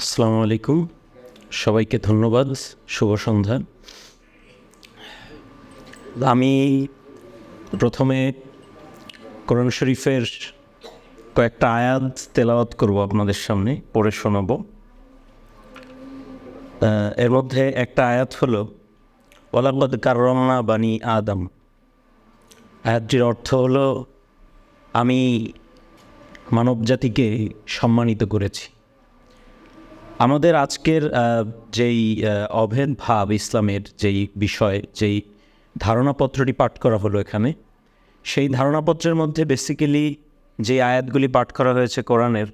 আসসালামু আলাইকুম, সবাইকে ধন্যবাদ। শুভ সন্ধ্যা। আমি প্রথমে কোরআন শরীফের কয়েকটা আয়াত তেলাওয়াত করব, আপনাদের সামনে পড়ে শোনাব। এর মধ্যে একটা আয়াত হলো ওয়ালাকাদ কাররামনা বানি আদম। আয়াতটির অর্থ হলো আমি মানবজাতিকে সম্মানিত করেছি। আমাদের আজকের যেই অভেদ ভাব ইসলামের যেই বিষয়, যেই ধারণাপত্রটি পাঠ করা হলো এখানে, সেই ধারণাপত্রের মধ্যে বেসিক্যালি যে আয়াতগুলি পাঠ করা হয়েছে কোরআনের,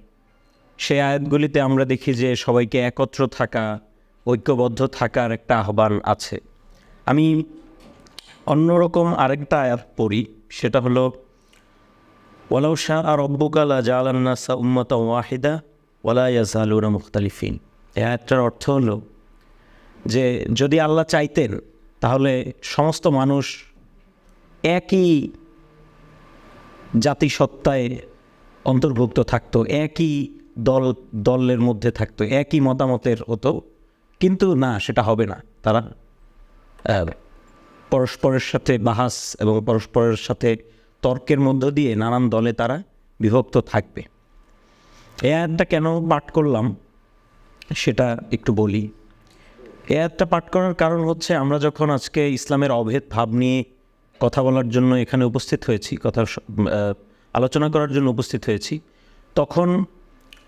সেই আয়াতগুলিতে আমরা দেখি যে সবাইকে একত্র থাকা, ঐক্যবদ্ধ থাকার একটা আহ্বান আছে। আমি অন্যরকম আরেকটা আয়াত পড়ি, সেটা হলো ওয়ালাউ শাআ রাব্বুকা লাজাআলান নাসা উম্মাতান ওয়াহিদা ওয়ালা ইয়াজালুনা মুখতালিফিন। এই আয়াতটার অর্থ হলো যে যদি আল্লাহ চাইতেন তাহলে সমস্ত মানুষ একই জাতিসত্তায় অন্তর্ভুক্ত থাকতো, একই দলের মধ্যে থাকতো, একই মতামতের হতো, কিন্তু না, সেটা হবে না। তারা পরস্পরের সাথে বাহাস এবং পরস্পরের সাথে তর্কের মধ্য দিয়ে নানান দলে তারা বিভক্ত থাকবে। এই আয়াতটা কেন পাঠ করলাম সেটা একটু বলি। এই আয়াতটা পাঠ করার কারণ হচ্ছে, আমরা যখন আজকে ইসলামের অভেদ ভাব নিয়ে কথা বলার জন্য এখানে উপস্থিত হয়েছি, আলোচনা করার জন্য উপস্থিত হয়েছি, তখন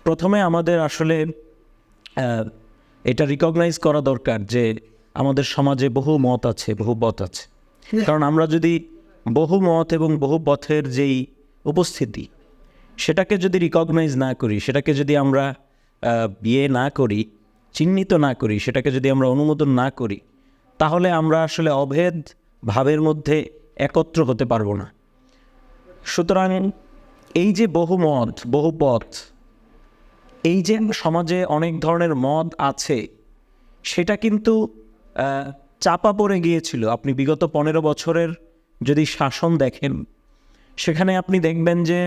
প্রথমে আমাদের আসলে এটা রিকগনাইজ করা দরকার যে আমাদের সমাজে বহু মত আছে, বহু পথ আছে। কারণ আমরা যদি বহু মত এবং বহু পথের যেই উপস্থিতি, সেটাকে যদি রিকগনাইজ না করি, সেটাকে যদি আমরা না করি, চিহ্নিত না করি, সেটাকে যদি আমরা অনুমোদন না করি, তাহলে আমরা আসলে অভেদ ভাবের মধ্যে একত্র হতে পারবো না। সুতরাং এই যে বহু মত, বহু পথ, এই যে সমাজে অনেক ধরনের মত আছে, সেটা কিন্তু চাপা পড়ে গিয়েছিল। আপনি বিগত 15 বছরের যদি শাসন দেখেন, সেখানে আপনি দেখবেন যে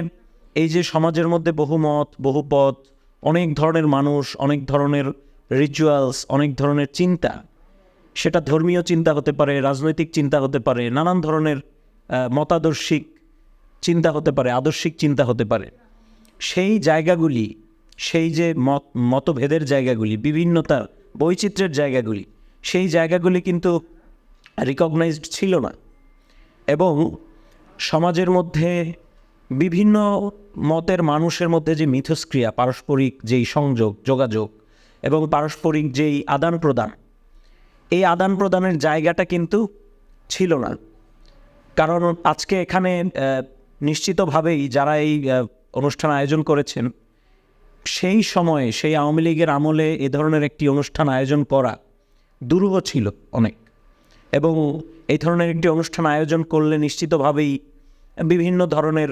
এই যে সমাজের মধ্যে বহু মত, বহু পথ, অনেক ধরনের মানুষ, অনেক ধরনের রিচুয়ালস, অনেক ধরনের চিন্তা, সেটা ধর্মীয় চিন্তা হতে পারে, রাজনৈতিক চিন্তা হতে পারে, নানান ধরনের মতাদর্শিক চিন্তা হতে পারে, আদর্শিক চিন্তা হতে পারে। সেই জায়গাগুলি, সেই যে মতভেদের জায়গাগুলি, বিভিন্নতার বৈচিত্র্যের জায়গাগুলি, সেই জায়গাগুলি কিন্তু রিকগনাইজড ছিল না। এবং সমাজের মধ্যে বিভিন্ন মতের মানুষের মধ্যে যে মিথস্ক্রিয়া, পারস্পরিক যেই সংযোগ, যোগাযোগ এবং পারস্পরিক যেই আদান প্রদান, এই আদান প্রদানের জায়গাটা কিন্তু ছিল না। কারণ আজকে এখানে নিশ্চিতভাবেই যারা এই অনুষ্ঠান আয়োজন করেছেন, সেই সময়ে, সেই আওয়ামী লীগের আমলে এ ধরনের একটি অনুষ্ঠান আয়োজন করা দুরূহ ছিল অনেক। এবং এই ধরনের একটি অনুষ্ঠান আয়োজন করলে নিশ্চিতভাবেই বিভিন্ন ধরনের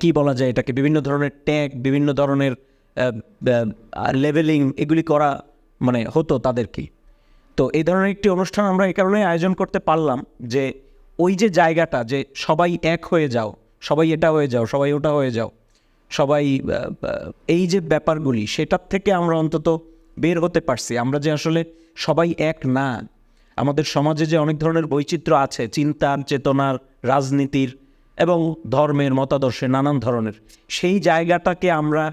কি বলা যায় এটাকে, বিভিন্ন ধরনের ট্যাগ, বিভিন্ন ধরনের লেভেলিং, এগুলি করা হতো তাদেরকে। তো এই ধরনের একটি অনুষ্ঠান আমরা এই কারণে আয়োজন করতে পারলাম যে ওই যে জায়গাটা, যে সবাই এক হয়ে যাও, সবাই এটা হয়ে যাও, সবাই ওটা হয়ে যাও, সবাই এই যে ব্যাপারগুলি, সেটার থেকে আমরা অন্তত বের হতে পারছি। আমরা যে আসলে সবাই এক না, আমাদের সমাজে যে অনেক ধরনের বৈচিত্র্য আছে, চিন্তার, চেতনার, রাজনীতির এবং ধর্মের, মতাদর্শের, নানান ধরনের, সেই জায়গাটাকে আমরা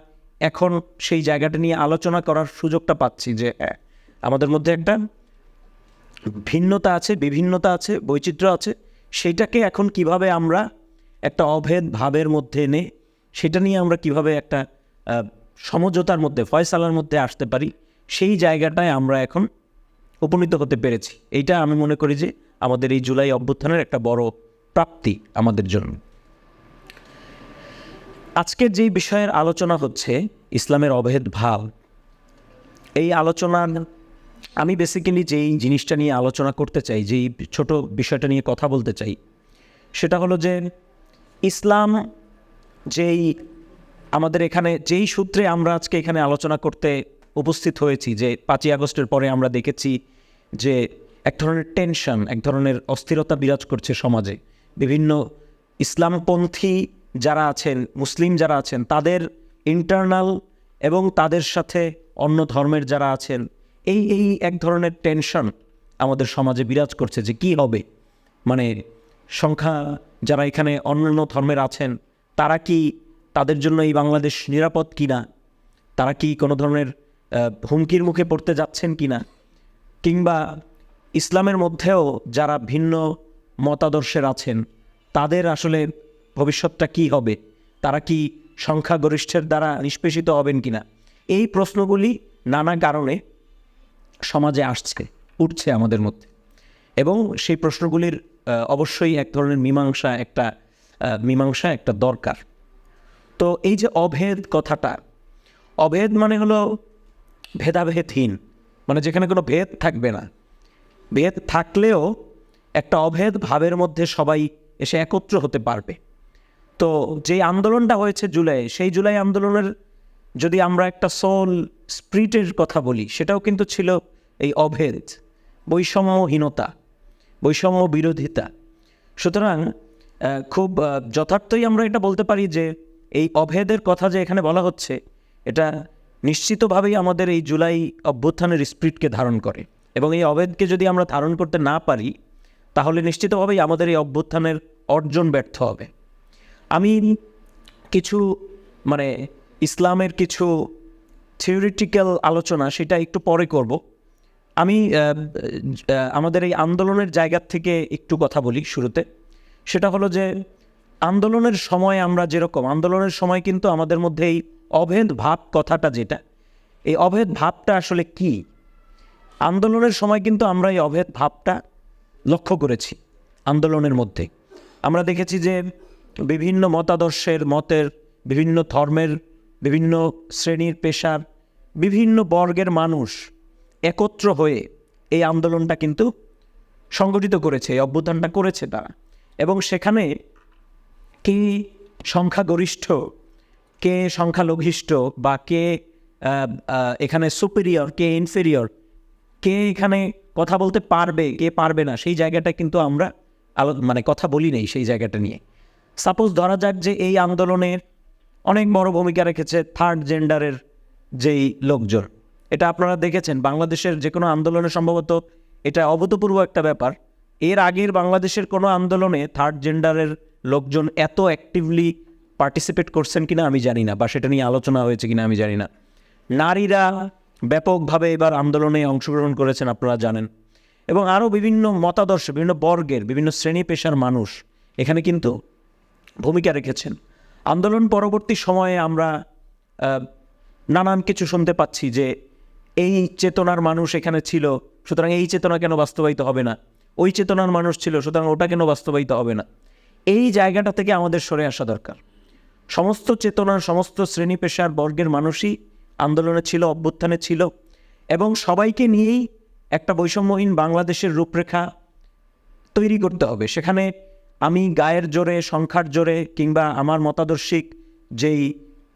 এখন সেই জায়গাটা নিয়ে আলোচনা করার সুযোগটা পাচ্ছি যে আমাদের মধ্যে একটা ভিন্নতা আছে, বিভিন্নতা আছে, বৈচিত্র্য আছে। সেইটাকে এখন কিভাবে আমরা একটা অভেদ ভাবের মধ্যে এনে সেটা নিয়ে আমরা কিভাবে একটা সমঝোতার মধ্যে, ফয়সালার মধ্যে আসতে পারি, সেই জায়গাটায় আমরা এখন উপনীত হতে পেরেছি। এইটা আমি মনে করি যে আমাদের এই জুলাই অভ্যুত্থানের একটা বড় প্রাপ্তি আমাদের জন্য। আজকের যেই বিষয়ের আলোচনা হচ্ছে, ইসলামের অভেদ ভাব, এই আলোচনার আমি বেসিক্যালি যেই জিনিসটা নিয়ে আলোচনা করতে চাই, যেই ছোট বিষয়টা নিয়ে কথা বলতে চাই, সেটা হলো যে ইসলাম যেই আমাদের এখানে, যেই সূত্রে আমরা আজকে এখানে আলোচনা করতে উপস্থিত হয়েছি, যে 5ই আগস্টের পরে আমরা দেখেছি যে এক ধরনের টেনশন, এক ধরনের অস্থিরতা বিরাজ করছে সমাজে। বিভিন্ন ইসলামপন্থী যারা আছেন, মুসলিম যারা আছেন, তাদের ইন্টারনাল এবং তাদের সাথে অন্য ধর্মের যারা আছেন, এই এই এক ধরনের টেনশন আমাদের সমাজে বিরাজ করছে যে কি হবে, মানে সংখ্যা যারা এখানে অন্যান্য ধর্মের আছেন তারা কি, তাদের জন্য এই বাংলাদেশ নিরাপদ কিনা, তারা কি কোনো ধরনের হুমকির মুখে পড়তে যাচ্ছেন কিনা, কিংবা ইসলামের মধ্যেও যারা ভিন্ন মতাদর্শের আছেন তাদের আসলে ভবিষ্যৎটা কি হবে, তারা কি সংখ্যাগরিষ্ঠের দ্বারা নিষ্পেষিত হবেন কিনা, এই প্রশ্নগুলি নানা কারণে সমাজে উঠছে আমাদের মধ্যে। এবং সেই প্রশ্নগুলির অবশ্যই এক ধরনের মীমাংসা একটা দরকার। তো এই যে অভেদ কথাটা, অভেদ মানে হলো ভেদাভেদহীন, মানে যেখানে কোনো ভেদ থাকবে না, ভেদ থাকলেও একটা অভেদ ভাবের মধ্যে সবাই এসে একত্র হতে পারবে। তো যে আন্দোলনটা হয়েছে জুলাই, সেই জুলাই আন্দোলনের যদি আমরা একটা সোল স্পিরিটের কথা বলি, সেটাও কিন্তু ছিল এই অভেদ, বৈষম্যহীনতা, বৈষম্য বিরোধিতা। সুতরাং খুব যথার্থই আমরা এটা বলতে পারি যে এই অভেদের কথা যে এখানে বলা হচ্ছে, এটা নিশ্চিতভাবেই আমাদের এই জুলাই অভ্যুত্থানের স্পিরিটকে ধারণ করে। এবং এই অভেদকে যদি আমরা ধারণ করতে না পারি, তাহলে নিশ্চিতভাবেই আমাদের এই অভ্যুত্থানের অর্জন ব্যর্থ হবে। আমি কিছু মানে ইসলামের কিছু থিওরিটিক্যাল আলোচনা সেটা একটু পরে করব। আমি আমাদের এই আন্দোলনের জায়গা থেকে একটু কথা বলি শুরুতে। সেটা হলো যে আন্দোলনের সময় আমরা যেরকম, আন্দোলনের সময় কিন্তু আমাদের মধ্যে এই অভেদ ভাব কথাটা, যেটা এই অভেদ ভাবটা আসলে কি, আন্দোলনের সময় কিন্তু আমরা এই অভেদ ভাবটা লক্ষ্য করেছি। আন্দোলনের মধ্যে আমরা দেখেছি যে বিভিন্ন মতের, বিভিন্ন ধর্মের, বিভিন্ন শ্রেণীর পেশার, বিভিন্ন বর্গের মানুষ একত্র হয়ে এই আন্দোলনটা কিন্তু সংগঠিত করেছে, এই অভ্যুত্থানটা করেছে তারা। এবং সেখানে কে সংখ্যাগরিষ্ঠ, কে সংখ্যালঘিষ্ঠ, বা কে এখানে সুপিরিয়র, কে ইনফেরিয়র, কে এখানে কথা বলতে পারবে, কে পারবে না, সেই জায়গাটা কিন্তু আমরা কথা বলি নেই সেই জায়গাটা নিয়ে। সাপোজ ধরা যাক যে এই আন্দোলনের অনেক বড় ভূমিকা রেখেছে থার্ড জেন্ডারের যেই লোকজন। এটা আপনারা দেখেছেন বাংলাদেশের যে কোনো আন্দোলনে, সম্ভবত এটা অভূতপূর্ব একটা ব্যাপার। এর আগের বাংলাদেশের কোনো আন্দোলনে থার্ড জেন্ডারের লোকজন এত অ্যাক্টিভলি পার্টিসিপেট করছেন কিনা আমি জানি না, বা সেটা নিয়ে আলোচনা হয়েছে কিনা আমি জানি না। নারীরা ব্যাপকভাবে এবার আন্দোলনে অংশগ্রহণ করেছেন, আপনারা জানেন। এবং আরও বিভিন্ন মতাদর্শ, বিভিন্ন বর্গের, বিভিন্ন শ্রেণী পেশার মানুষ এখানে কিন্তু ভূমিকা রেখেছেন। আন্দোলন পরবর্তী সময়ে আমরা নানান কিছু শুনতে পাচ্ছি যে এই চেতনার মানুষ এখানে ছিল, সুতরাং এই চেতনা কেন বাস্তবায়িত হবে না, ওই চেতনার মানুষ ছিল, সুতরাং ওটা কেন বাস্তবায়িত হবে না। এই জায়গাটা থেকে আমাদের সরে আসা দরকার। সমস্ত চেতনার, সমস্ত শ্রেণী পেশার বর্গের মানুষই আন্দোলনে ছিল, অভ্যুত্থানে ছিল, এবং সবাইকে নিয়েই একটা বৈষম্যহীন বাংলাদেশের রূপরেখা তৈরি করতে হবে। সেখানে আমি গায়ের জোরে, সংখ্যার জোরে, কিংবা আমার মতাদর্শিক যেই,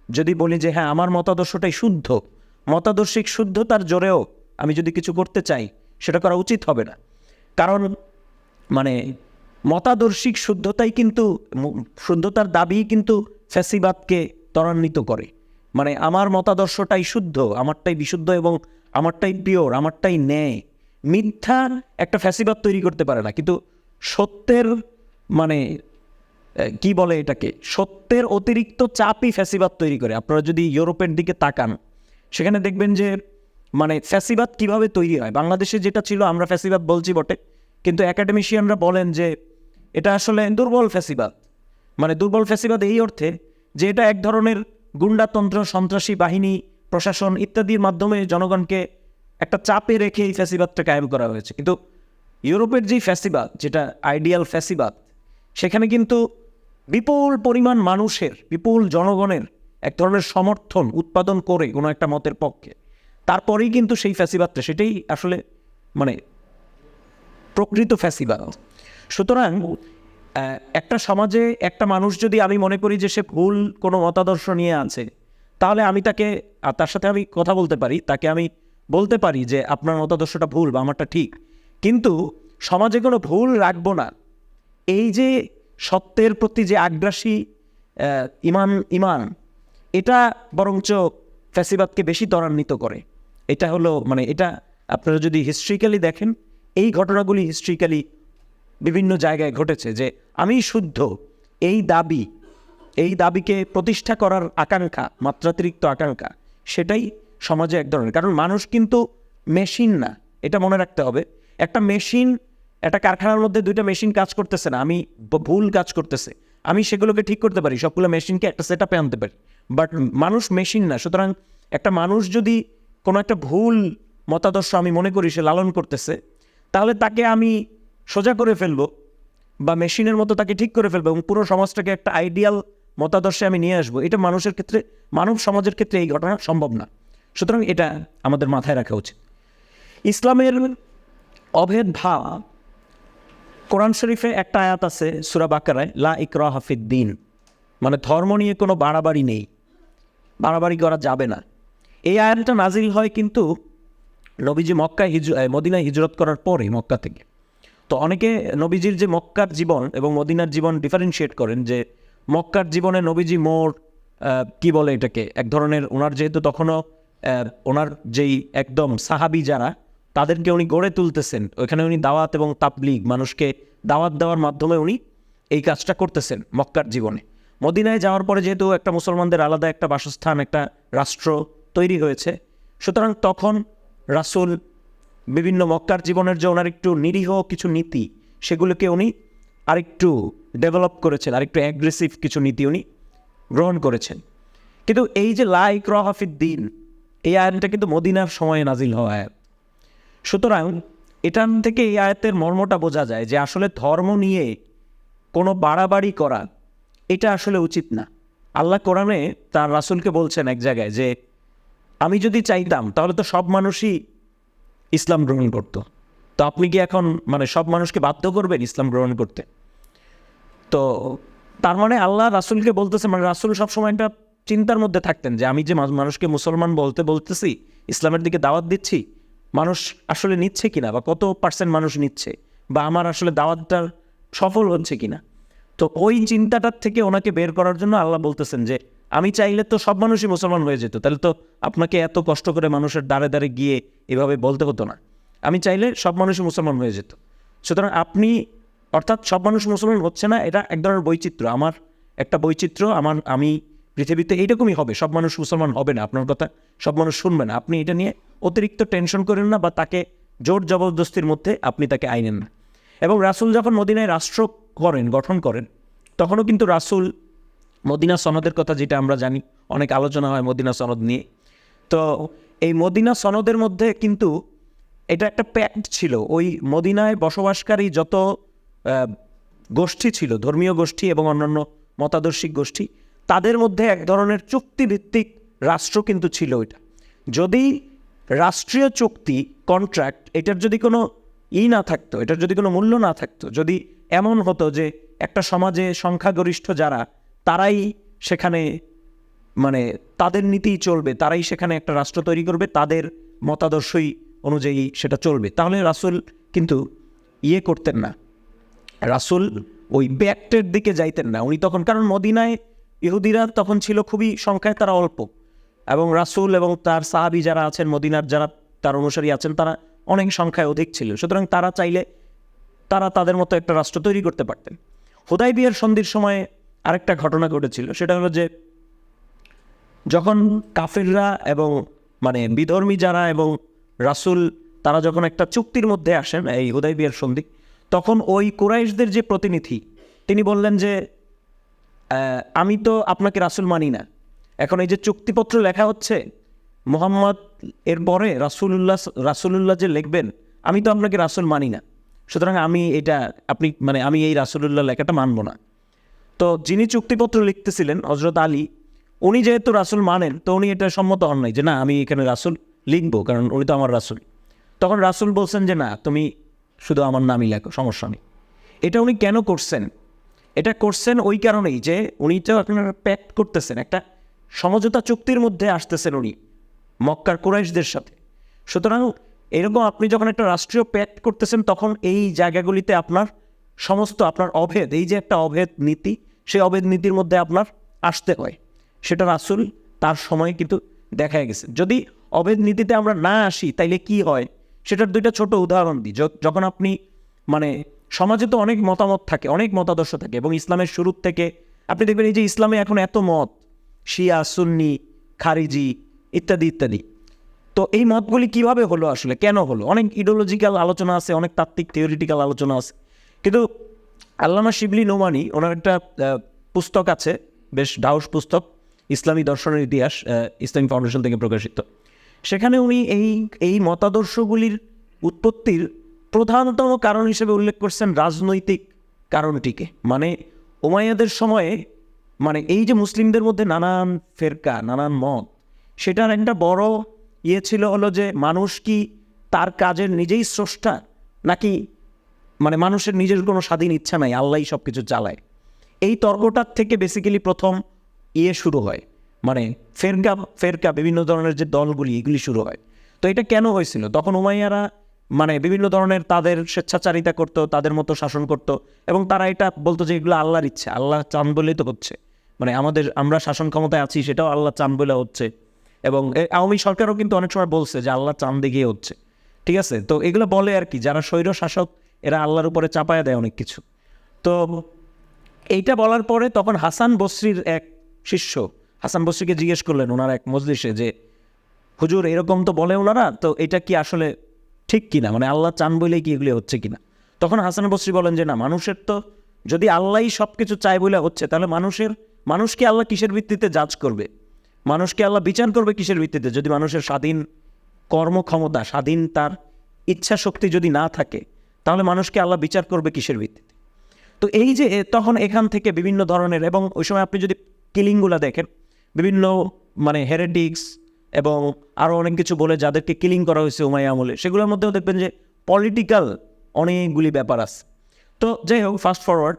যদি বলি যে হ্যাঁ আমার মতাদর্শটাই শুদ্ধ, মতাদর্শিক শুদ্ধতার জোরেও আমি যদি কিছু করতে চাই, সেটা করা উচিত হবে না। কারণ মতাদর্শিক শুদ্ধতার দাবি কিন্তু ফ্যাসিবাদকে ত্বরান্বিত করে। আমার মতাদর্শটাই শুদ্ধ, আমারটাই বিশুদ্ধ, এবং আমারটাই পিওর, আমারটাই ন্যায়, মিথ্যা একটা ফ্যাসিবাদ তৈরি করতে পারে না। কিন্তু সত্যের কি বলে এটাকে, সত্যের অতিরিক্ত চাপই ফ্যাসিবাদ তৈরি করে। আপনারা যদি ইউরোপের দিকে তাকান, সেখানে দেখবেন যে ফ্যাসিবাদ কিভাবে তৈরি হয়। বাংলাদেশে যেটা ছিল, আমরা ফ্যাসিবাদ বলছি বটে, কিন্তু একাডেমিশিয়ানরা বলেন যে এটা আসলে দুর্বল ফ্যাসিবাদ। দুর্বল ফ্যাসিবাদ এই অর্থে যে এটা এক ধরনের গুন্ডাতন্ত্র, সন্ত্রাসী বাহিনী, প্রশাসন ইত্যাদির মাধ্যমে জনগণকে একটা চাপে রেখে এই ফ্যাসিবাদটা কায়েম করা হয়েছে। কিন্তু ইউরোপের যেই ফ্যাসিবাদ, যেটা আইডিয়াল ফ্যাসিবাদ, সেখানে কিন্তু বিপুল পরিমাণ মানুষের, বিপুল জনগণের এক ধরনের সমর্থন উৎপাদন করে কোনো একটা মতের পক্ষে, তারপরেই কিন্তু সেই ফ্যাসিবাদটা, সেটাই আসলে প্রকৃত ফ্যাসিবাদ। সুতরাং একটা সমাজে একটা মানুষ যদি, আমি মনে করি যে সে ভুল কোনো মতাদর্শ নিয়ে আছে, তাহলে আমি তার সাথে আমি কথা বলতে পারি, তাকে আমি বলতে পারি যে আপনার মতাদর্শটা ভুল বা আমারটা ঠিক। কিন্তু সমাজে কোনো ভুল রাখবো না, এই যে সত্যের প্রতি যে আগ্রাসী ইমান, এটা বরঞ্চ ফ্যাসিবাদকে বেশি ত্বরান্বিত করে। এটা হলো মানে এটা আপনারা যদি হিস্ট্রিক্যালি দেখেন, এই ঘটনাগুলি হিস্ট্রিক্যালি বিভিন্ন জায়গায় ঘটেছে যে আমি শুদ্ধ, এই দাবিকে প্রতিষ্ঠা করার আকাঙ্ক্ষা, মাত্রাতিরিক্ত আকাঙ্ক্ষা, সেটাই সমাজে এক ধরনের। কারণ মানুষ কিন্তু মেশিন না, এটা মনে রাখতে হবে। একটা মেশিন, একটা কারখানার মধ্যে দুইটা মেশিন কাজ করতেছে না, আমি ভুল কাজ করতেছে, আমি সেগুলোকে ঠিক করতে পারি, সবগুলো মেশিনকে একটা সেট আপে আনতে পারি, বাট মানুষ মেশিন না। সুতরাং একটা মানুষ যদি কোনো একটা ভুল মতাদর্শ আমি মনে করি সে লালন করতেছে, তাহলে তাকে আমি সোজা করে ফেলবো বা মেশিনের মতো তাকে ঠিক করে ফেলবো এবং পুরো সমাজটাকে একটা আইডিয়াল মতাদর্শে আমি নিয়ে আসবো। এটা মানুষের ক্ষেত্রে, মানব সমাজের ক্ষেত্রে এই ঘটনা সম্ভব না। সুতরাং এটা আমাদের মাথায় রাখা উচিত। ইসলামের অভেদ ভাব, কোরআন শরীফে একটা আয়াত আছে সূরা বাকারায়, লা ইকরাহা ফিদ্দীন, মানে ধর্ম নিয়ে কোনো বাড়াবাড়ি নেই, বাড়াবাড়ি করা যাবে না। এই আয়াতটা নাজিল হয় কিন্তু নবীজি মদিনায় হিজরত করার পরে, মক্কা থেকে। তো অনেকে নবীজির যে মক্কার জীবন এবং মদিনার জীবন ডিফারেন্সিয়েট করেন, যে মক্কার জীবনে নবীজি কি বলে এটাকে, এক ধরনের ওনার যেহেতু তখনও ওনার যেই একদম সাহাবি যারা, তাদেরকে উনি গড়ে তুলতেছেন, ওইখানে উনি দাওয়াত এবং তাবলীগ, মানুষকে দাওয়াত দেওয়ার মাধ্যমে উনি এই কাজটা করতেছেন মক্কার জীবনে। মদিনায় যাওয়ার পরে যেহেতু একটা মুসলমানদের আলাদা একটা বাসস্থান, একটা রাষ্ট্র তৈরি হয়েছে, সুতরাং তখন রাসূল বিভিন্ন মক্কার জীবনের যে ওনার একটু নিরীহ কিছু নীতি, সেগুলোকে উনি আরেকটু ডেভেলপ করেছেন, আরেকটু অ্যাগ্রেসিভ কিছু নীতি উনি গ্রহণ করেছেন। কিন্তু এই যে লা ইকরাহা ফিদ্দীন, এই আয়াতটা কিন্তু মদিনার সময়ে নাজিল হওয়া আয়াত। সুতরাং এটার থেকে এই আয়াতের মর্মটা বোঝা যায় যে আসলে ধর্ম নিয়ে কোনো বাড়াবাড়ি করা এটা আসলে উচিত না। আল্লাহ কোরআনে তার রাসূলকে বলছেন এক জায়গায় যে আমি যদি চাইতাম তাহলে তো সব মানুষই ইসলাম গ্রহণ করত, তো আপনি কি এখন মানে সব মানুষকে বাধ্য করবেন ইসলাম গ্রহণ করতে? তো তার মানে আল্লাহ রাসূলকে বলতেছে, মানে রাসূল সবসময় একটা চিন্তার মধ্যে থাকতেন যে আমি যে মানুষকে মুসলমান বলতেছি, ইসলামের দিকে দাওয়াত দিচ্ছি, মানুষ আসলে নিচ্ছে কিনা, বা কত % মানুষ নিচ্ছে, বা আমার আসলে দাওয়াতটা সফল হচ্ছে কিনা। তো ওই চিন্তাটার থেকে ওনাকে বের করার জন্য আল্লাহ বলতেছেন যে আমি চাইলে তো সব মানুষই মুসলমান হয়ে যেত, তাহলে তো আপনাকে এত কষ্ট করে মানুষের দ্বারে দ্বারে গিয়ে এভাবে বলতে হতো না, আমি চাইলে সব মানুষই মুসলমান হয়ে যেত। সুতরাং আপনি, অর্থাৎ সব মানুষ মুসলমান হচ্ছে না, এটা এক ধরনের বৈচিত্র্য, আমার একটা বৈচিত্র্য, আমি পৃথিবীতে এইরকমই হবে, সব মানুষ মুসলমান হবে না, আপনার কথা সব মানুষ শুনবে না, আপনি এটা নিয়ে অতিরিক্ত টেনশন করেন না, বা তাকে জোর জবরদস্তির মধ্যে আপনি তাকে আইনেন না। এবং রাসূল যখন মদিনায় রাষ্ট্র গঠন করেন, তখনও কিন্তু রাসূল মদিনা সনদের কথা, যেটা আমরা জানি অনেক আলোচনা হয় মদিনা সনদ নিয়ে, তো এই মদিনা সনদের মধ্যে কিন্তু এটা একটা প্যাক্ট ছিল, ওই মদিনায় বসবাসকারী যত গোষ্ঠী ছিল, ধর্মীয় গোষ্ঠী এবং অন্যান্য মতাদর্শিক গোষ্ঠী, তাদের মধ্যে এক ধরনের চুক্তিভিত্তিক রাষ্ট্র কিন্তু ছিল। এটা যদি রাষ্ট্রীয় চুক্তি, কন্ট্রাক্ট, এটার যদি কোনো না থাকতো, এটার যদি কোনো মূল্য না থাকতো, যদি এমন হতো যে একটা সমাজে সংখ্যাগরিষ্ঠ যারা, তারাই সেখানে মানে তাদের নীতিই চলবে, তারাই সেখানে একটা রাষ্ট্র তৈরি করবে, তাদের মতাদর্শই অনুযায়ী সেটা চলবে, তাহলে রাসূল কিন্তু করতেন না, রাসূল ওই প্যাক্টের দিকে যাইতেন না উনি তখন। কারণ মদিনায় ইহুদিরা তখন ছিল খুবই সংখ্যায়, তারা অল্প, এবং রাসূল এবং তার সাহাবী যারা আছেন, মদিনার যারা তার অনুসারী আছেন, তারা অনেক সংখ্যায় অধিক ছিল। সুতরাং তারা চাইলে তারা তাদের মতো একটা রাষ্ট্র তৈরি করতে পারতেন। হুদায়বিয়ার সন্ধির সময়ে আরেকটা ঘটনা ঘটেছিল, সেটা হলো যে যখন কাফিররা এবং মানে বিধর্মী যারা এবং রাসূল, তারা যখন একটা চুক্তির মধ্যে আসেন, এই হুদায়বিয়ার সন্ধি, তখন ওই কুরাইশদের যে প্রতিনিধি, তিনি বললেন যে আমি তো আপনাকে রাসূল মানি না, এখন এই যে চুক্তিপত্র লেখা হচ্ছে মুহাম্মদ এর পরে রাসূলুল্লাহ যে লিখবেন, আমি তো আপনাকে রাসূল মানি না, সুতরাং আমি আমি এই রাসূলুল্লাহ লেখাটা মানব না। তো যিনি চুক্তিপত্র লিখতেছিলেন হযরত আলী, উনি যেহেতু রাসূল মানেন, তো উনি এটা সম্মত হন নাই যে না, আমি এখানে রাসূল লিখবো, কারণ উনি তো আমার রাসূল। তখন রাসূল বলছেন যে না, তুমি শুধু আমার নামই লেখো, সমস্যা নেই। এটা উনি কেন করছেন? এটা করছেন ওই কারণেই যে উনি তো আপনার প্যাক্ট করতেছেন, একটা সমঝোতা চুক্তির মধ্যে আসতেছেন উনি মক্কার কুরাইশদের সাথে। সুতরাং এরকম আপনি যখন একটা রাষ্ট্রীয় প্যাক্ট করতেছেন, তখন এই জায়গাগুলিতে আপনার সমস্ত আপনার অভেদ, এই যে একটা অভেদ নীতি, সেই অভেদ নীতির মধ্যে আপনার আসতে হয়। সেটা রাসূল তার সময় কিন্তু দেখা গেছে। যদি অভেদ নীতিতে আমরা না আসি তাইলে কি হয় সেটার দুইটা ছোট উদাহরণ দিই। যখন আপনি মানে সমাজে তো অনেক মতামত থাকে, অনেক মতাদর্শ থাকে, এবং ইসলামের শুরুর থেকে আপনি দেখবেন এই যে ইসলামে এখন এত মত, শিয়া, সুন্নি, খারিজি ইত্যাদি ইত্যাদি। তো এই মতগুলি কিভাবে হলো, আসলে কেন হলো? অনেক ইডিওলজিক্যাল আলোচনা আছে, অনেক তাত্ত্বিক থিওরিটিক্যাল আলোচনা আছে, কিন্তু আল্লামা শিবলি নোমানি ওনার একটা পুস্তক আছে, বেশ ডাউস পুস্তক, ইসলামী দর্শনের ইতিহাস, ইসলামী ফাউন্ডেশন থেকে প্রকাশিত। সেখানে উনি এই মতাদর্শগুলির উৎপত্তির প্রধানতম কারণ হিসেবে উল্লেখ করছেন রাজনৈতিক কারণটিকে। মানে উমাইয়াদের সময়ে মানে এই যে মুসলিমদের মধ্যে নানান ফেরকা, নানান মত, সেটার একটা বড় ছিল হলো যে মানুষ কি তার কাজের নিজেই স্রষ্টা, নাকি মানে মানুষের নিজের কোনো স্বাধীন ইচ্ছা নাই, আল্লাহই সব কিছু চালায়। এই তর্কটার থেকে বেসিক্যালি প্রথম শুরু হয়, মানে ফেরকা বিভিন্ন ধরনের যে দলগুলি, এগুলি শুরু হয়। তো এটা কেন হয়েছিল? তখন উমাইয়ারা মানে বিভিন্ন ধরনের তাদের স্বেচ্ছাচারিতা করতো, তাদের মতো শাসন করতো, এবং তারা এটা বলতো যে এগুলো আল্লাহর ইচ্ছা, আল্লাহ চান বলেই তো হচ্ছে, মানে আমরা শাসন ক্ষমতায় আছি সেটাও আল্লাহ চান বলে হচ্ছে। এবং আওয়ামী সরকারও কিন্তু অনেক সময় বলছে যে আল্লাহ চান দিকেই হচ্ছে, ঠিক আছে? তো এগুলো বলে আর কি, যারা স্বৈর শাসক এরা আল্লাহর উপরে চাপায়া দেয় অনেক কিছু। তো এইটা বলার পরে তখন হাসান বসরির এক শিষ্য হাসান বসরিকে জিজ্ঞেস করলেন ওনার এক মজলিসে যে হুজুর এরকম তো বলে ওনারা, তো এটা কি আসলে ঠিক কিনা, মানে আল্লাহ চান বলেই কি এগুলি হচ্ছে কিনা? তখন হাসান বসরি বলেন যে না, মানুষের তো যদি আল্লাহই সব কিছু চায় বলে হচ্ছে, তাহলে মানুষকে আল্লাহ কিসের ভিত্তিতে জাজ করবে, মানুষকে আল্লাহ বিচার করবে কিসের ভিত্তিতে, যদি মানুষের স্বাধীন কর্মক্ষমতা, স্বাধীন তার ইচ্ছা শক্তি যদি না থাকে, তাহলে মানুষকে আল্লাহ বিচার করবে কিসের ভিত্তিতে? তো এই যে তখন এখান থেকে বিভিন্ন ধরনের, এবং ওই সময় আপনি যদি কিলিংগুলো দেখেন, বিভিন্ন মানে হেরেটিক্স এবং আরও অনেক কিছু বলে যাদেরকে কিলিং করা হয়েছে উমাইয়া আমলে, সেগুলোর মধ্যেও দেখবেন যে পলিটিক্যাল অনেকগুলি ব্যাপার আছে। তো যাই হোক, ফাস্ট ফরওয়ার্ড,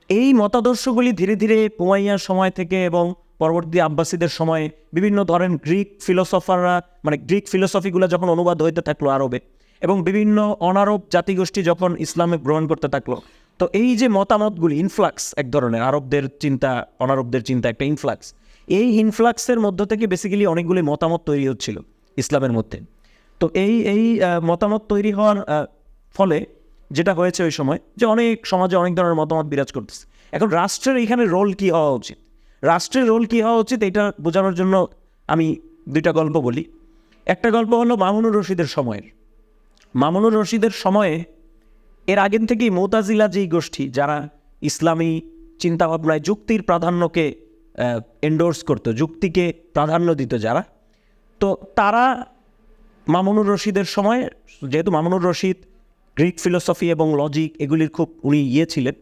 এই মতাদর্শগুলি ধীরে ধীরে উমাইয়ার সময় থেকে এবং পরবর্তী আব্বাসীদের সময়ে বিভিন্ন ধরনের গ্রিক ফিলোসফাররা, মানে গ্রিক ফিলোসফিগুলো যখন অনুবাদ হইতে থাকলো আরবে, এবং বিভিন্ন অনারব জাতিগোষ্ঠী যখন ইসলামে গ্রহণ করতে থাকলো, তো এই যে মতামতগুলি ইনফ্লাক্স, এক ধরনের আরবদের চিন্তা, অনারবদের চিন্তা, একটা ইনফ্লাক্স, এই ইনফ্লাক্সের মধ্য থেকে বেসিক্যালি অনেকগুলি মতামত তৈরি হচ্ছিল ইসলামের মধ্যে। তো এই মতামত তৈরি হওয়ার ফলে যেটা হয়েছে ওই সময়, যে অনেক সমাজে অনেক ধরনের মতামত বিরাজ করতেছে। এখন রাষ্ট্রের এইখানে রোল কী হওয়া উচিত, রাষ্ট্রের রোল কী হওয়া উচিত, এটা বোঝানোর জন্য আমি দুইটা গল্প বলি। একটা গল্প হলো মামুনুর রশিদের সময়ের। মামুনুর রশিদের সময়ে এর আগের থেকেই মুতাজিলা যেই গোষ্ঠী, যারা ইসলামী চিন্তাভাবনায় যুক্তির প্রাধান্যকে এন্ডোর্স করতো, যুক্তিকে প্রাধান্য দিত যারা, তো তারা মামুনুর রশিদের সময়, যেহেতু মামুনুর রশিদ গ্রিক ফিলোসফি এবং লজিক এগুলির খুব উনি ছিলেন,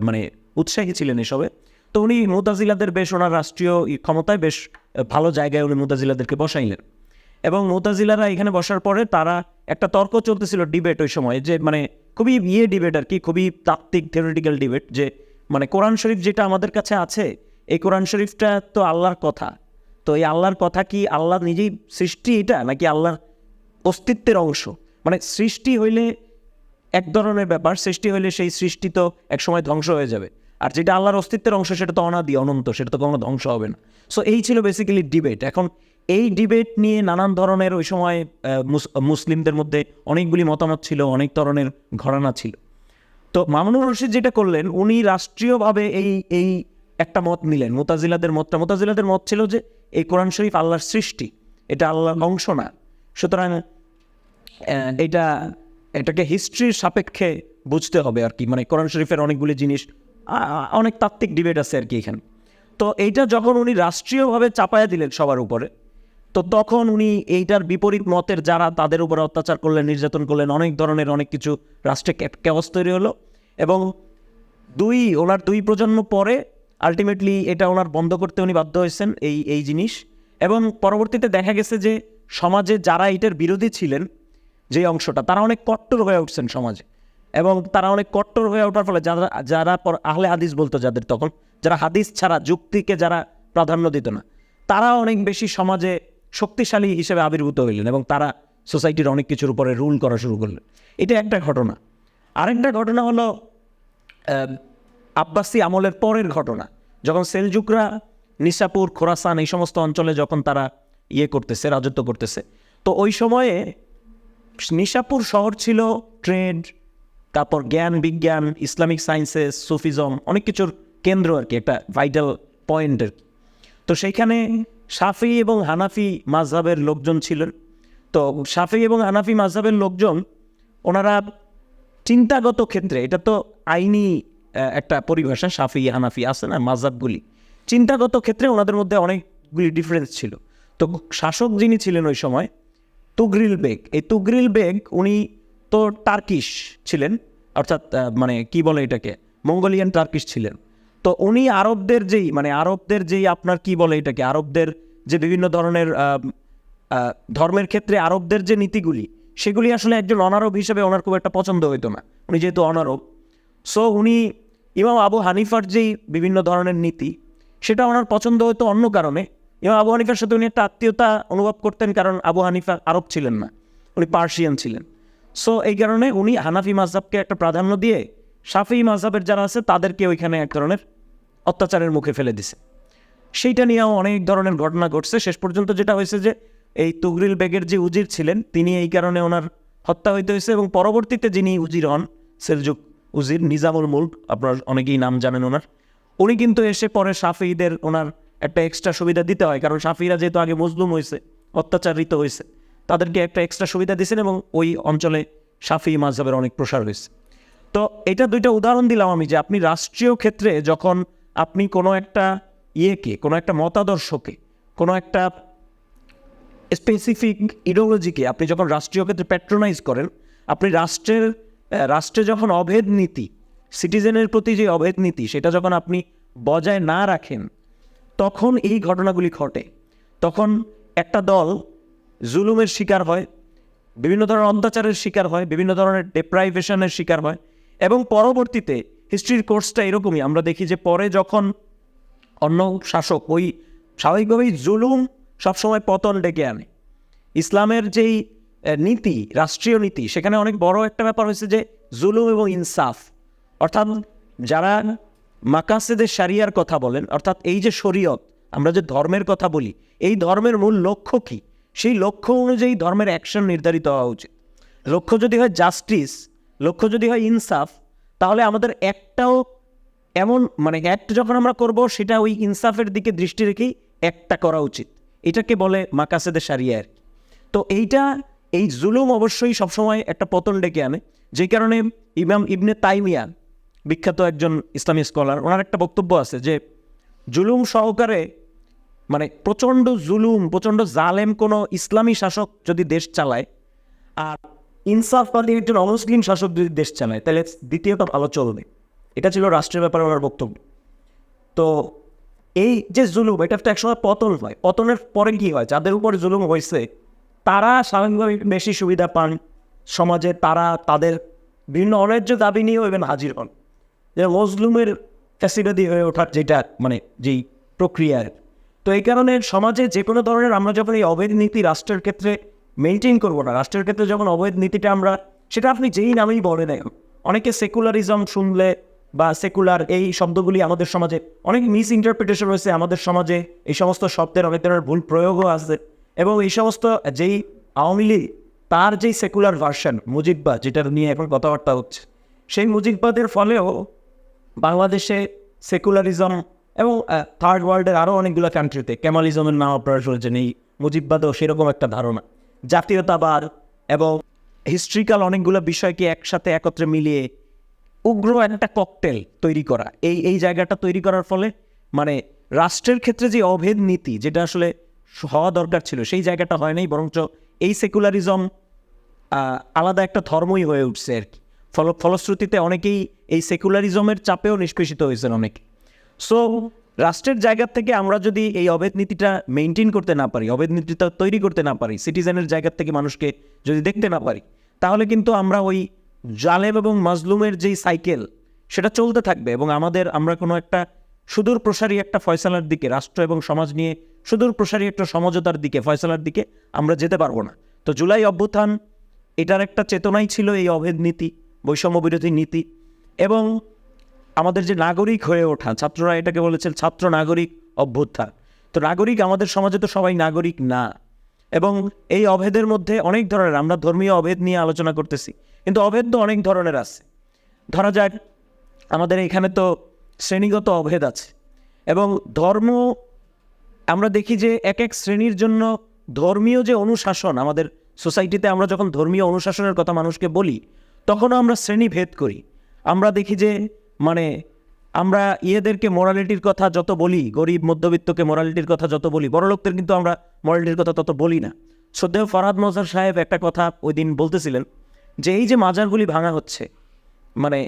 মানে উৎসাহী ছিলেন এসবে, তো উনি মুতাজিলাদের বেশ ওনার রাষ্ট্রীয় ক্ষমতায় বেশ ভালো জায়গায় উনি মুতাজিলাদেরকে বসাইলেন। এবং মুতাজিলারা এখানে বসার পরে তারা একটা তর্ক চলতেছিল, ডিবেট ওই সময়, যে মানে খুবই ডিবেট আর কি, খুবই তাত্ত্বিক থিওরিটিক্যাল ডিবেট, যে মানে কোরআন শরীফ যেটা আমাদের কাছে আছে, এই কোরআন শরীফটা তো আল্লাহর কথা, তো এই আল্লাহর কথা কি আল্লাহ নিজেই সৃষ্টি এটা, নাকি আল্লাহর অস্তিত্বের অংশ? মানে সৃষ্টি হইলে এক ধরনের ব্যাপার, সৃষ্টি হইলে সেই সৃষ্টি তো একসময় ধ্বংস হয়ে যাবে, আর যেটা আল্লাহর অস্তিত্বের অংশ সেটা তো অনাদি, অনন্ত, সেটা তো কখনো ধ্বংস হবে না। সো এই ছিল বেসিক্যালি ডিবেট। এখন এই ডিবেট নিয়ে নানান ধরনের ওই সময় মুসলিমদের মধ্যে অনেকগুলি মতামত ছিল, অনেক ধরনের ঘরানা ছিল। তো মামুনুর রশিদ যেটা করলেন, উনি রাষ্ট্রীয়ভাবে এই একটা মত নিলেন, মুতাজিলাদের মতটা। মুতাজিলাদের মত ছিল যে এই কোরআন শরীফ আল্লাহর সৃষ্টি, এটা আল্লাহর অংশ না, সুতরাং এটাকে হিস্ট্রির সাপেক্ষে বুঝতে হবে আর কি, মানে কোরআন শরীফের অনেকগুলি জিনিস, অনেক তাত্ত্বিক ডিবেট আছে আর কি এখানে। তো এইটা যখন উনি রাষ্ট্রীয়ভাবে চাপায়া দিলেন সবার উপরে, তো তখন উনি এইটার বিপরীত মতের যারা, তাদের উপর অত্যাচার করলেন, নির্যাতন করলেন, অনেক ধরনের অনেক কিছু, রাষ্ট্রে ক্যাওস তৈরি হলো। এবং ওনার দুই প্রজন্ম পরে আলটিমেটলি এটা ওনার বন্ধ করতে উনি বাধ্য হয়েছেন, এই জিনিস। এবং পরবর্তীতে দেখা গেছে যে সমাজে যারা এটার বিরোধী ছিলেন, যে অংশটা, তারা অনেক কট্টর হয়ে উঠছেন সমাজে, এবং তারা অনেক কট্টর হয়ে ওঠার ফলে যারা আহলে হাদিস বলতো, যাদের তখন, যারা হাদিস ছাড়া যুক্তিকে যারা প্রাধান্য দিত না, তারা অনেক বেশি সমাজে শক্তিশালী হিসেবে আবির্ভূত হইলেন, এবং তারা সোসাইটির অনেক কিছুর উপরে রুল করা শুরু করলেন। এটা একটা ঘটনা। আরেকটা ঘটনা হলো আব্বাসি আমলের পরের ঘটনা, যখন সেলজুকরা নিশাপুর, খোরাসান এই সমস্ত অঞ্চলে যখন তারা করতেছে, রাজত্ব করতেছে, তো ওই সময়ে নিশাপুর শহর ছিল ট্রেড, তারপর জ্ঞান বিজ্ঞান, ইসলামিক সায়েন্সেস, সুফিজম, অনেক কিছুর কেন্দ্র আর কি, একটা ভাইটাল পয়েন্ট আর কি। তো সেইখানে শাফি এবং হানাফি মাযহাবের লোকজন ছিলেন। তো শাফি এবং হানাফি মাযহাবের লোকজন ওনারা চিন্তাগত ক্ষেত্রে, এটা তো আইনি একটা পরিভাষা, শাফি হানাফি আছে না মাযহাবগুলি, চিন্তাগত ক্ষেত্রে ওনাদের মধ্যে অনেকগুলি ডিফারেন্স ছিল। তো শাসক যিনি ছিলেন ওই সময় তুগরিল বেগ, এই তুগরিল বেগ উনি তো টার্কিশ ছিলেন, অর্থাৎ মানে কি বলে এটাকে, মঙ্গোলিয়ান টার্কিশ ছিলেন। তো উনি আরবদের যেই আপনার কি বলে এটাকে, আরবদের যে বিভিন্ন ধরনের ধর্মের ক্ষেত্রে আরবদের যে নীতিগুলি, সেগুলি আসলে একজন অনারব হিসেবে ওনার খুব একটা পছন্দ হইতো না, উনি যেহেতু অনারব। সো উনি ইমাম আবু হানিফার যেই বিভিন্ন ধরনের নীতি, সেটা ওনার পছন্দ হতো অন্য কারণে। ইমাম আবু হানিফার সাথে উনি একটা আত্মীয়তা অনুভব করতেন, কারণ আবু হানিফা আরব ছিলেন না, উনি পার্সিয়ান ছিলেন। সো এই কারণে উনি হানাফি মাযহাবকে একটা প্রাধান্য দিয়ে শাফি মাযহাবের যারা আছে তাদেরকে ওইখানে এক ধরনের অত্যাচারের মুখে ফেলে দিছে। সেইটা নিয়েও অনেক ধরনের ঘটনা ঘটছে। শেষ পর্যন্ত যেটা হয়েছে যে এই তুগরিল বেগের যে উজির ছিলেন, তিনি এই কারণে ওনার হত্যা হইতে হয়েছে, এবং পরবর্তীতে যিনি উজির হন, সেলজুক উজির নিজামুল মুলক, আপনার অনেকেই নাম জানেন ওনার, উনি কিন্তু এসে পরে শাফিদের ওনার একটা এক্সট্রা সুবিধা দিতে হয়, কারণ শাফিরা যেহেতু আগে মজলুম হয়েছে, অত্যাচারিত হয়েছে, তাদেরকে একটা এক্সট্রা সুবিধা দিয়েছেন, এবং ওই অঞ্চলে শাফি মাযহাবের অনেক প্রসার হয়েছে। তো এটা দুইটা উদাহরণ দিলাম আমি, যে আপনি রাষ্ট্রীয় ক্ষেত্রে যখন আপনি কোনো একটা কোনো একটা মতাদর্শকে, কোনো একটা স্পেসিফিক ইডিওলজিকে আপনি যখন রাষ্ট্রীয় ক্ষেত্রে প্যাট্রোনাইজ করেন, আপনি রাষ্ট্রে যখন অভেদ নীতি, সিটিজেনের প্রতি যে অভেদ নীতি, সেটা যখন আপনি বজায় না রাখেন, তখন এই ঘটনাগুলি ঘটে। তখন একটা দল জুলুমের শিকার হয়, বিভিন্ন ধরনের অত্যাচারের শিকার হয়, বিভিন্ন ধরনের ডেপ্রাইভেশনের শিকার হয়, এবং পরবর্তীতে হিস্ট্রির কোর্সটা এরকমই, আমরা দেখি যে পরে যখন অন্য শাসক, ওই স্বাভাবিকভাবেই জুলুম সবসময় পতন ডেকে আনে। ইসলামের যেই নীতি, রাষ্ট্রীয় নীতি, সেখানে অনেক বড় একটা ব্যাপার হয়েছে যে জুলুম এবং ইনসাফ। অর্থাৎ যারা মাকাসেদে শারিয়ার কথা বলেন, অর্থাৎ এই যে শরীয়ত, আমরা যে ধর্মের কথা বলি, এই ধর্মের মূল লক্ষ্য কি, সেই লক্ষ্য অনুযায়ী ধর্মের অ্যাকশন নির্ধারিত হওয়া উচিত। লক্ষ্য যদি হয় জাস্টিস, লক্ষ্য যদি হয় ইনসাফ, তাহলে আমাদের একটাও এমন অ্যাক্ট যখন আমরা করব, সেটা ওই ইনসাফের দিকে দৃষ্টি রেখেই একটা করা উচিত। এটাকে বলে মাকাসেদে শারিয়া আর কি। তো এই জুলুম অবশ্যই সবসময় একটা পতন ডেকে আনে, যে কারণে ইমাম ইবনে তাইমিয়া, বিখ্যাত একজন ইসলামী স্কলার, ওনার একটা বক্তব্য আছে যে জুলুম সহকারে, প্রচণ্ড জুলুম, প্রচণ্ড জালেম কোনো ইসলামী শাসক যদি দেশ চালায়, আর ইনসাফবাদী একজন অমুসলিম শাসক যদি দেশ চালায়, তাহলে দ্বিতীয়টা ভালো চলবে। এটা ছিল রাষ্ট্রের ব্যাপারে ওনার বক্তব্য। তো এই যে জুলুম, এটা তো একসময় পতন হয়, পতনের পরে কি হয়, যাদের উপর জুলুম হয়েছে তারা স্বাভাবিকভাবে বেশি সুবিধা পান সমাজে, তারা তাদের বিভিন্ন অন্যায্য দাবি নিয়েও ইভেন হাজির হন, যে মজলুমের ফ্যাসিলিটি হয়ে ওঠার যেটা যেই প্রক্রিয়া। তো এই কারণে সমাজে যে কোনো ধরনের আমরা যখন এই অবৈধ নীতি রাষ্ট্রের ক্ষেত্রে মেনটেন করবো না, রাষ্ট্রের ক্ষেত্রে যখন অবৈধ নীতিটা আমরা, সেটা আপনি যেই নামেই বলে নেন, অনেকে সেকুলারিজম শুনলে বা সেকুলার এই শব্দগুলি আমাদের সমাজে অনেক মিস ইন্টারপ্রিটেশন হয়েছে, আমাদের সমাজে এই সমস্ত শব্দের অনেক ধরনের ভুল প্রয়োগও আছে, এবং এই সমস্ত যেই আওয়ামী লীগ তার যেই সেকুলার ভার্সন মুজিববাদ, যেটা নিয়ে এখন কথাবার্তা হচ্ছে, সেই মুজিববাদের ফলেও বাংলাদেশে সেকুলারিজম এবং থার্ড ওয়ার্ল্ডের আরও অনেকগুলো কান্ট্রিতে কেমালিজমের নাম আপনারা শুনেছেন, এই মুজিববাদও সেরকম একটা ধারণা, জাতীয়তাবাদ এবং হিস্ট্রিক্যাল অনেকগুলো বিষয়কে একসাথে একত্রে মিলিয়ে উগ্র একটা ককটেল তৈরি করা, এই জায়গাটা তৈরি করার ফলে রাষ্ট্রের ক্ষেত্রে যে অভেদ নীতি, যেটা আসলে হওয়া দরকার ছিল, সেই জায়গাটা হয় নাই, বরঞ্চ এই সেকুলারিজম আলাদা একটা ধর্মই হয়ে উঠছে আর কি। ফলশ্রুতিতে অনেকেই এই সেকুলারিজমের চাপেও নিষ্পেষিত হয়েছেন অনেকে। সো রাষ্ট্রের জায়গা থেকে আমরা যদি এই অভেদ নীতিটা মেনটেন করতে না পারি, অভেদ নীতিটা তৈরি করতে না পারি, সিটিজেনের জায়গা থেকে মানুষকে যদি দেখতে না পারি, তাহলে কিন্তু আমরা ওই জালেম এবং মাজলুমের যেই সাইকেল, সেটা চলতে থাকবে, এবং আমরা কোনো একটা সুদূর প্রসারী একটা ফয়সালার দিকে, রাষ্ট্র এবং সমাজ নিয়ে সুদূর প্রসারী একটা সমঝোতার দিকে, ফয়সালার দিকে আমরা যেতে পারবো না। তো জুলাই অভ্যুত্থান, এটার একটা চেতনাই ছিল এই অভেদ নীতি, বৈষম্য বিরোধী নীতি, এবং আমাদের যে নাগরিক হয়ে ওঠা, ছাত্ররা এটাকে বলেছেন ছাত্র নাগরিক অভ্যুত্থান। তো নাগরিক আমাদের সমাজে তো সবাই নাগরিক না, এবং এই অভেদের মধ্যে অনেক ধরনের, আমরা ধর্মীয় অভেদ নিয়ে আলোচনা করতেছি, কিন্তু অভেদ তো অনেক ধরনের আছে। ধরা যাক আমাদের এখানে তো শ্রেণীগত অভেদ আছে, এবং ধর্ম আমরা দেখি যে এক এক শ্রেণীর জন্য ধর্মীয় যে অনুশাসন, আমাদের সোসাইটিতে আমরা যখন ধর্মীয় অনুশাসনের কথা মানুষকে বলি তখনও আমরা শ্রেণী ভেদ করি। আমরা দেখি যে মানে আমরা ইয়েদেরকে মোরালিটির কথা যত বলি, গরিব মধ্যবিত্তকে মোরালিটির কথা যত বলি, বড়লোকদের কিন্তু আমরা মোরালিটির কথা তত বলি না। শ্রদ্ধেয় ফরহাদ মজহার সাহেব একটা কথা ওই দিন বলতেছিলেন যে এই যে মাজারগুলি ভাঙা হচ্ছে, মানে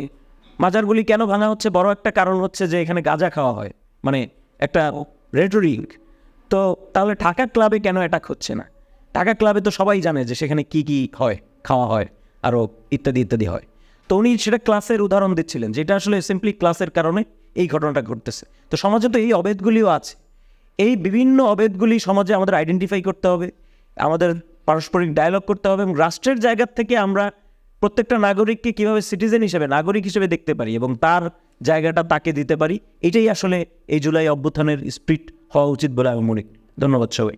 মাজারগুলি কেন ভাঙা হচ্ছে, বড় একটা কারণ হচ্ছে যে এখানে গাঁজা খাওয়া হয়, মানে একটা রেটরিক। তো তাহলে ঢাকা ক্লাবে কেন অ্যাটাক হচ্ছে না? ঢাকা ক্লাবে তো সবাই জানে যে সেখানে কি কি হয়, খাওয়া হয়, আরও ইত্যাদি ইত্যাদি হয়। তো উনি সেটা ক্লাসের উদাহরণ দিচ্ছিলেন, যেটা আসলে সিম্পলি ক্লাসের কারণে এই ঘটনাটা ঘটতেছে। তো সমাজে তো এই অভেদগুলিও আছে। এই বিভিন্ন অভেদগুলি সমাজে আমাদের আইডেন্টিফাই করতে হবে, আমাদের পারস্পরিক ডায়ালগ করতে হবে, এবং রাষ্ট্রের জায়গা থেকে আমরা প্রত্যেকটা নাগরিককে কীভাবে সিটিজেন হিসেবে, নাগরিক হিসেবে দেখতে পারি এবং তার জায়গাটা তাকে দিতে পারি, এটাই আসলে এই জুলাই অভ্যুত্থানের স্পিরিট হওয়া উচিত বলে আমি মনে করি। ধন্যবাদ সবাই।